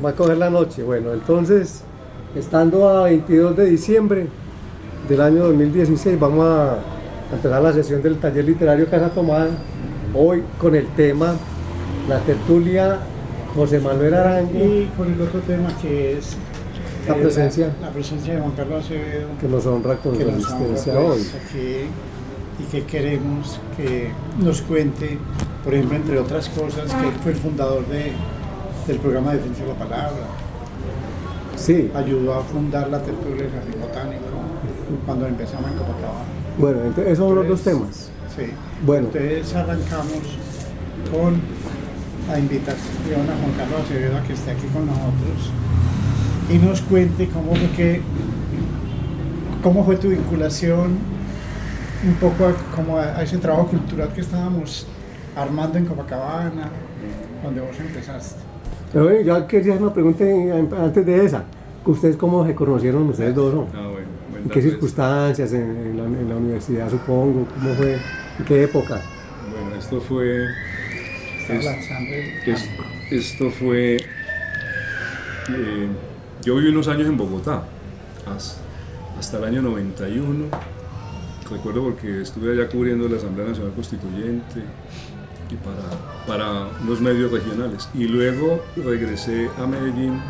va a coger la noche. Bueno, entonces, estando a 22 de diciembre del año 2016, vamos a empezar la sesión del taller literario Casa Tomada, hoy con el tema la tertulia José Manuel Arango. Y con el otro tema que es la presencia de Juan Carlos Acevedo, que nos honra con su asistencia hoy. Aquí, y que queremos que nos cuente, por ejemplo, entre otras cosas, que él fue el fundador del programa de Defensa de la Palabra. Sí. Ayudó a fundar la tertulia del Jardín Botánico cuando empezamos en Copacabana. Bueno, entonces esos son los dos temas. Sí. Bueno. Entonces arrancamos con la invitación a Juan Carlos Acevedo a que esté aquí con nosotros y nos cuente cómo fue tu vinculación un poco a ese trabajo cultural que estábamos armando en Copacabana cuando vos empezaste. Pero bueno, yo quería hacer una pregunta antes de esa. ¿Ustedes cómo se conocieron ustedes dos? ¿No? ¿En qué circunstancias? ¿En la universidad, supongo? ¿Cómo fue? ¿En qué época? Bueno, esto fue... yo viví unos años en Bogotá, hasta el año 91. Recuerdo porque estuve allá cubriendo la Asamblea Nacional Constituyente y para unos medios regionales. Y luego regresé a Medellín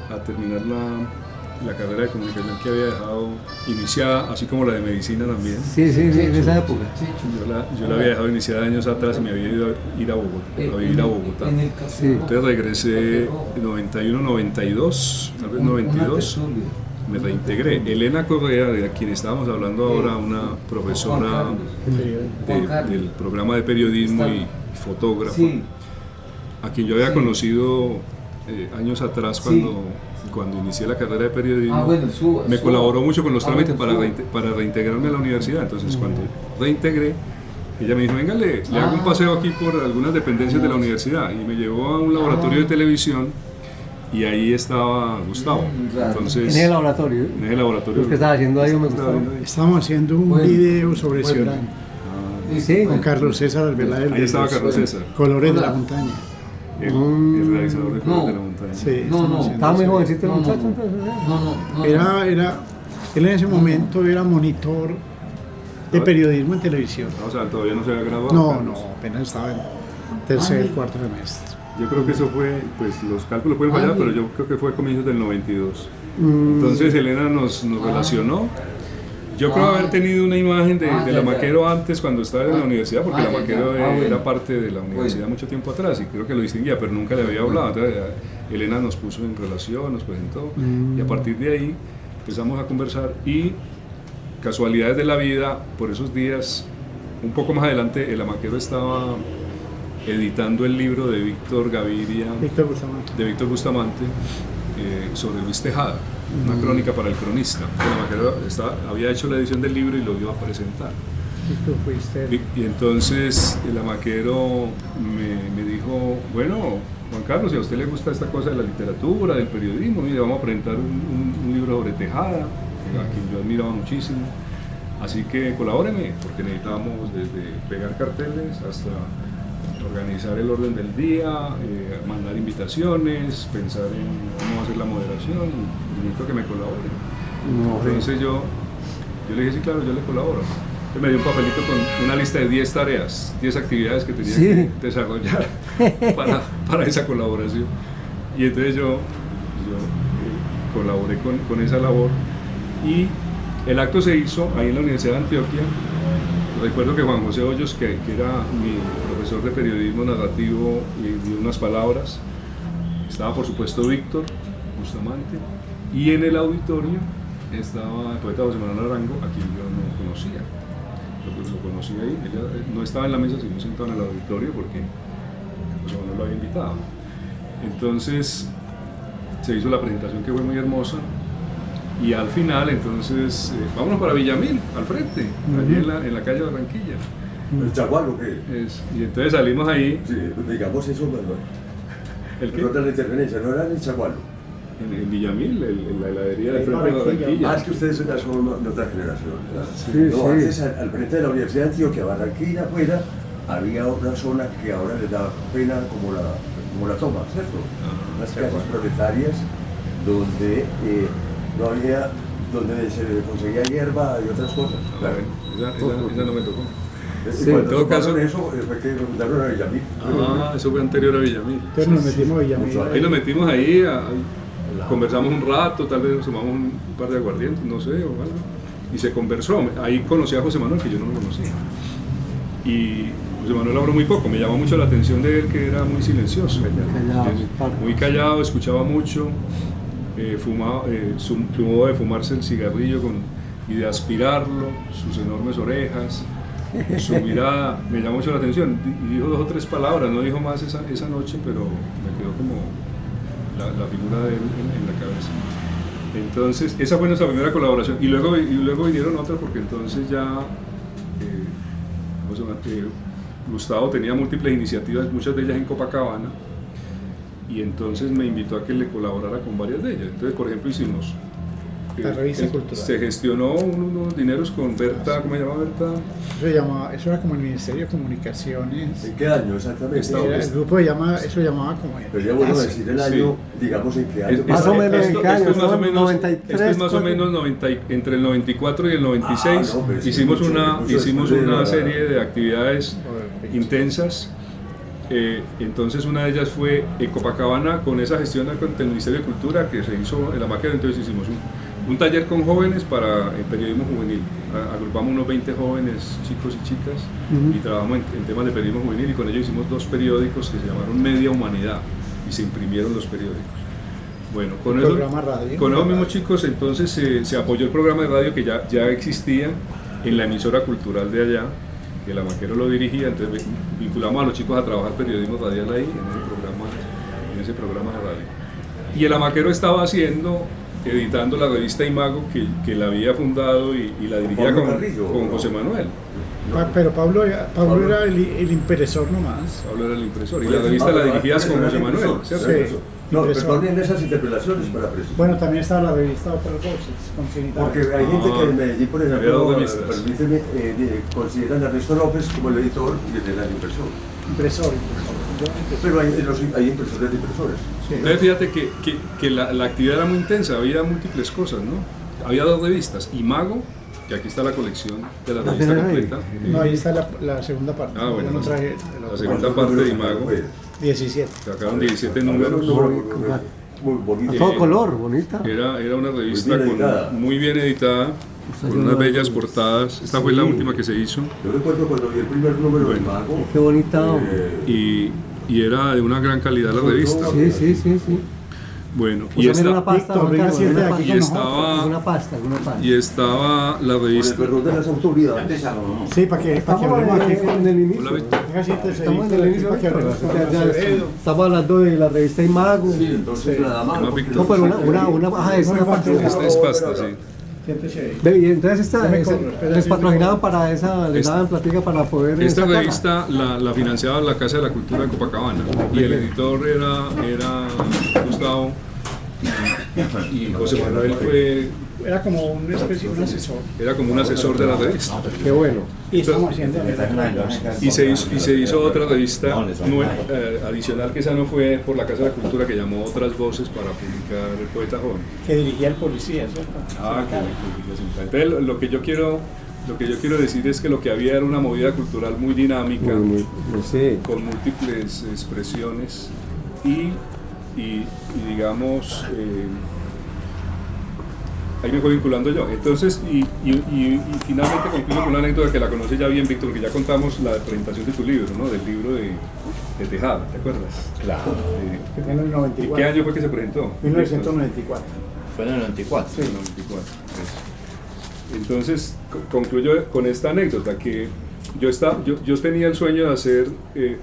a terminar la carrera de comunicación que había dejado iniciada, así como la de medicina también. Sí, en esa época. Yo la había dejado iniciada años atrás y me había ido a vivir a Bogotá. Sí. Entonces regresé en 91, 92, tal vez 92. Me reintegré. Elena Correa, de quien estábamos hablando ahora, una profesora del programa de periodismo y fotógrafa, a quien yo había conocido años atrás cuando inicié la carrera de periodismo, me colaboró mucho con los trámites para reintegrarme a la universidad. Entonces cuando reintegré, ella me dijo, venga, le hago un paseo aquí por algunas dependencias de la universidad, y me llevó a un laboratorio de televisión. Y ahí estaba Gustavo. Entonces, ¿En el laboratorio? En el laboratorio. ¿Qué estaba haciendo ahí, Gustavo? Estábamos haciendo un video sobre Ciorán. Sí. Con Carlos César Arbeláez. Ahí estaba Carlos César. Colores de la montaña. El realizador de Colores de la montaña. Sí, estaba muy jovencito el muchacho. Él en ese momento era monitor de periodismo en televisión. O sea, todavía no se había graduado. No, apenas estaba en tercer, cuarto semestre. Yo creo que eso fue, pues los cálculos pueden fallar, pero yo creo que fue a comienzos del 92. Entonces Elena nos relacionó. Yo creo haber tenido una imagen de la Maquero antes, cuando estaba en la universidad, porque la Maquero era parte de la universidad mucho tiempo atrás y creo que lo distinguía, pero nunca le había hablado. Entonces Elena nos puso en relación, nos presentó, y a partir de ahí empezamos a conversar, y casualidades de la vida, por esos días, un poco más adelante, el Maquero estaba editando el libro de Víctor Gaviria, de Víctor Bustamante, sobre Luis Tejada, una crónica para el cronista. El Maquero había hecho la edición del libro y lo iba a presentar. Y entonces el Maquero me dijo, bueno, Juan Carlos, si a usted le gusta esta cosa de la literatura, del periodismo, mire, vamos a presentar un libro sobre Tejada, a quien yo admiraba muchísimo. Así que colabóreme, porque necesitábamos desde pegar carteles hasta organizar el orden del día, mandar invitaciones, pensar en cómo hacer la moderación, y necesito que me colabore. Entonces yo le dije, sí, claro, yo le colaboro. Él me dio un papelito con una lista de 10 tareas, 10 actividades que tenía que desarrollar para esa colaboración. Y entonces yo colaboré con esa labor, y el acto se hizo ahí en la Universidad de Antioquia. Recuerdo que Juan José Hoyos, que era mi profesor de periodismo narrativo, y dio unas palabras. Estaba, por supuesto, Víctor Bustamante, y en el auditorio estaba el poeta José Manuel Arango, a quien yo no conocía. Lo conocí ahí. Ella no estaba en la mesa, sino sentado en el auditorio, porque José Manuel lo había invitado. Entonces se hizo la presentación, que fue muy hermosa. Y al final, entonces, vámonos para Villamil, al frente, allí en la calle de Barranquilla. ¿El Chagual o qué? Y entonces salimos ahí. Sí, digamos eso, ¿no? ¿El qué? La interferencia, ¿no era en el Chagual? En Villamil, en la heladería del frente de Barranquilla. Es que ustedes ya son de otra generación, ¿verdad? Sí. Antes, al frente de la Universidad de Antioquia, Barranquilla afuera, había otra zona que ahora les da pena, como como la toma, ¿cierto? Ah, Unas qué casas bueno. proletarias donde no había, donde se conseguía hierba y otras cosas. Ah, Claro. bueno, esa no me tocó. Y Sí, cuando en todo tomaron caso- eso, fue que nos mandaron a Villamil. Ah, eso fue anterior a Villamil. Entonces nos metimos y ya Mucho Ahí nos metimos ahí, conversamos un rato, tal vez nos tomamos un par de aguardientes, no sé, o algo, y se conversó. Ahí conocí a José Manuel, que yo no lo conocía. Y José Manuel habló muy poco, me llamó mucho la atención de él, que era muy silencioso. Callado. Muy callado, escuchaba mucho, fumaba, fumó de fumarse el cigarrillo y de aspirarlo, sus enormes orejas, su mirada, me llamó mucho la atención. Y dijo 2 o 3 palabras, no dijo más esa noche, pero me quedó como la figura de él en la cabeza. Entonces, esa fue nuestra primera colaboración. Y luego vinieron otras, porque entonces ya Gustavo tenía múltiples iniciativas, muchas de ellas en Copacabana, y entonces me invitó a que le colaborara con varias de ellas. Entonces, por ejemplo, hicimos... La revista cultural. Se gestionó unos dineros con Berta, ¿cómo se llama Berta? Eso era como el Ministerio de Comunicaciones. ¿En qué año exactamente? El grupo eso llamaba como... Pero ya bueno Ah, sí. decir el año, digamos, en qué año. Más o menos en qué año, esto es más o ¿son menos, 93, esto es más o cuatro? menos entre el 94 y el 96. Ah, no, pero sí, hicimos mucho hicimos después de una la- serie de actividades intensas. Entonces una de ellas fue en Copacabana, con esa gestión con el Ministerio de Cultura que se hizo en la maqueta. Entonces hicimos un taller con jóvenes para el periodismo juvenil. Agrupamos unos 20 jóvenes, chicos y chicas, y trabajamos en temas de periodismo juvenil, y con ellos hicimos 2 periódicos que se llamaron Media Humanidad, y se imprimieron los periódicos. Bueno, con Programa radio. con esos mismos chicos entonces se apoyó el programa de radio que ya existía en la emisora cultural de allá, que el Amaquero lo dirigía. Entonces vinculamos a los chicos a trabajar periodismo radial ahí, en ese programa de radio. Y el Amaquero estaba editando la revista Imago, que la había fundado y la dirigía Pablo con Carrillo, con ¿no? José Manuel. Pero Pablo era el impresor nomás. Pablo era el impresor, y la revista la dirigías con José Manuel, ¿cierto? Sí. No, Impresor. perdonen esas interpelaciones para precisar. Bueno, también estaba la revista Otras Voces, con Finita. Porque hay gente que en Medellín, por Había ejemplo, dos revistas. permíteme, consideran a Ernesto López como el editor y el del impresor. Impresor. Pero hay impresores de impresores. Sí. Entonces fíjate que la actividad era muy intensa, había múltiples cosas, ¿no? Había 2 revistas, Imago, que aquí está la colección de la ¿La revista tienen ahí? completa. No, ahí está la segunda parte. Ah, bueno, Yo no traje la segunda parte de Imago, 17. sacaron 17 números. Muy bonito. A todo color, bonita. Era una revista Muy bien editada. muy bien editada, con unas bellas portadas. Esta fue la última que se hizo, Yo recuerdo cuando vi el primer número de Mago. Qué bonita. y era de una gran calidad la revista. Sí. Bueno, Pues y también una pasta, Víctor, Juan Carlos, venga, una siéntate y aquí pasta. estaba Alguna pasta. y estaba la Con el revista. perdón de las autoridades. Sí, para que Estamos hablemos aquí. en el inicio. Hola, Víctor. Venga, siéntese, Estamos en el inicio. para que hablemos con Acevedo. Estamos hablando de la revista Imago. Sí, entonces nada más. Más Víctor. No, pero es una pasta. Esta es pasta, sí. Siéntese ahí. Ve, y entonces Ya me corro, espera, les sí, patrocinaban para esa, les daban platica para poder Esta sacarla. revista la financiaba la Casa de la Cultura de Copacabana, y el editor era Gustavo, y José Manuel Era como una especie de un asesor. era como un asesor de la revista. Qué bueno. Y estamos haciendo. Y se hizo otra revista adicional, que esa no fue por la Casa de la Cultura, que llamó Otras Voces para publicar El Poeta Joven. Que dirigía el policía, ¿cierto? Entonces lo que yo quiero decir es que lo que había era una movida cultural muy dinámica, Sí. con múltiples expresiones, y digamos, ahí me voy vinculando yo. Entonces, y finalmente concluyo con una anécdota que la conoce ya bien, Víctor, que ya contamos la presentación de tu libro, ¿no? Del libro de Tejada, ¿te acuerdas? Claro, Que fue en el ¿Y 94. qué año fue que se presentó? 1994. fue en el 94. Sí, 94. Eso. Entonces, concluyo con esta anécdota, que yo tenía el sueño de hacer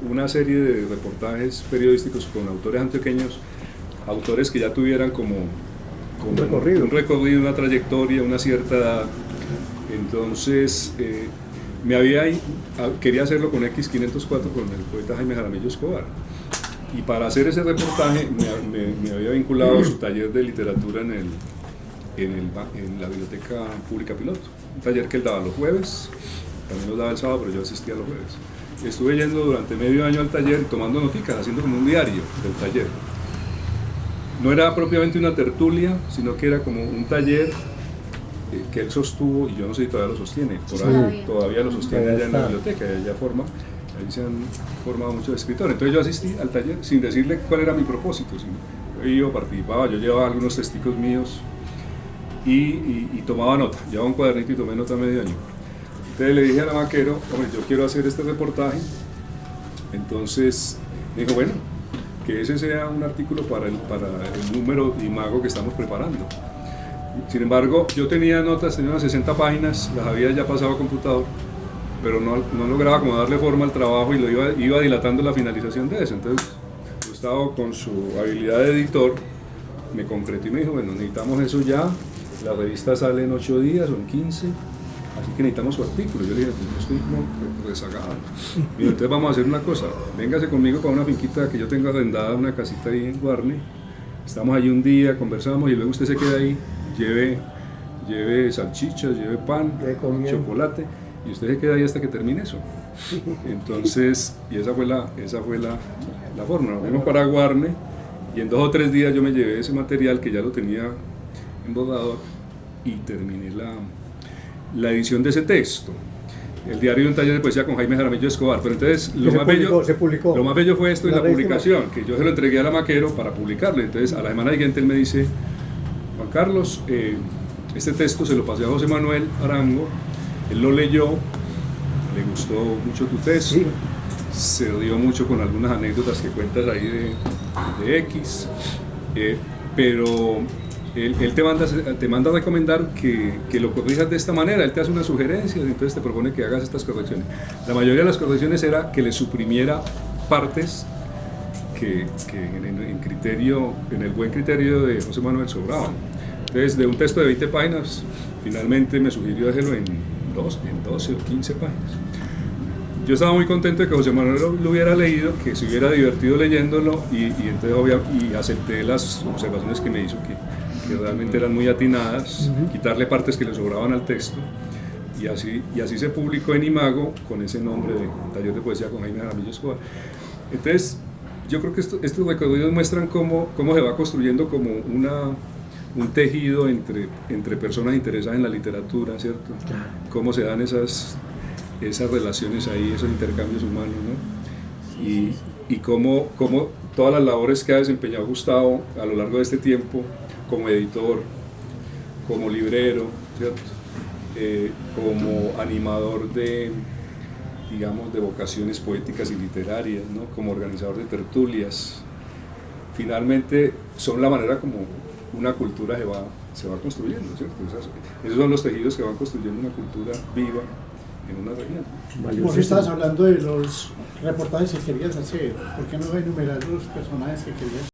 una serie de reportajes periodísticos con autores antioqueños, autores que ya tuvieran como Un recorrido. una trayectoria, una cierta edad. Entonces, quería hacerlo con X504, con el poeta Jaime Jaramillo Escobar. Y para hacer ese reportaje me había vinculado a su taller de literatura en la Biblioteca Pública Piloto. Un taller que él daba los jueves, también lo daba el sábado, pero yo asistía los jueves. estuve yendo durante medio año al taller tomando noticas, haciendo como un diario del taller. No era propiamente una tertulia, sino que era como un taller que él sostuvo, y yo no sé si todavía lo sostiene, por ahí todavía lo sostiene allá en la biblioteca, ahí se han formado muchos escritores. Entonces yo asistí al taller sin decirle cuál era mi propósito, yo iba, participaba, yo llevaba algunos testigos míos y tomaba nota, llevaba un cuadernito y tomé nota medio año. Entonces le dije a la Maquero, hombre, yo quiero hacer este reportaje. Entonces me dijo, bueno, que ese sea un artículo para el número Imago que estamos preparando. Sin embargo, yo tenía notas, tenía unas 60 páginas, las había ya pasado a computador, pero no lograba como darle forma al trabajo y lo iba dilatando la finalización de eso. Entonces Gustavo, con su habilidad de editor, me concretó y me dijo, bueno, necesitamos eso ya, la revista sale en 8 días o en 15, así que necesitamos su artículo. Yo le dije, pues yo estoy como rezagado. Y entonces vamos a hacer una cosa, véngase conmigo para una finquita que yo tengo arrendada, una casita ahí en Guarne, estamos allí un día, conversamos y luego usted se queda ahí, lleve salchichas, lleve pan, chocolate, y usted se queda ahí hasta que termine eso. Entonces, y esa fue la fórmula. Nos fuimos para Guarne y en 2 o 3 días yo me llevé ese material que ya lo tenía en borrador y terminé la edición de ese texto. El diario de un taller de poesía con Jaime Jaramillo Escobar. Pero entonces lo más bello fue esto de la publicación, que yo se lo entregué a la Maquero para publicarlo. Entonces a la semana siguiente él me dice, Juan Carlos, este texto se lo pasé a José Manuel Arango, él lo leyó, le gustó mucho tu texto, sí. Se rió mucho con algunas anécdotas que cuentas ahí de X, pero él te manda a recomendar que lo corrijas de esta manera, él te hace unas sugerencias y entonces te propone que hagas estas correcciones. La mayoría de las correcciones era que le suprimiera partes que en el buen criterio de José Manuel sobraban. Entonces, de un texto de 20 páginas, finalmente me sugirió dejarlo en 12 o 15 páginas. Yo estaba muy contento de que José Manuel lo hubiera leído, que se hubiera divertido leyéndolo y entonces acepté las observaciones que me hizo, que realmente eran muy atinadas, quitarle partes que le sobraban al texto, y así se publicó en Imago con ese nombre de Taller de Poesía con Jaime Jaramillo Escobar. Entonces, yo creo que estos recorridos muestran cómo se va construyendo como un tejido entre personas interesadas en la literatura, ¿cierto? Claro. Cómo se dan esas relaciones ahí, esos intercambios humanos, ¿no? Y cómo todas las labores que ha desempeñado Gustavo a lo largo de este tiempo, como editor, como librero, ¿cierto? Como animador de vocaciones poéticas y literarias, ¿no? Como organizador de tertulias, finalmente son la manera como una cultura se va construyendo, ¿cierto? Esos son los tejidos que van construyendo una cultura viva en una región. Vos estabas hablando de los reportajes que querías hacer, ¿por qué no enumerar los personajes que querías?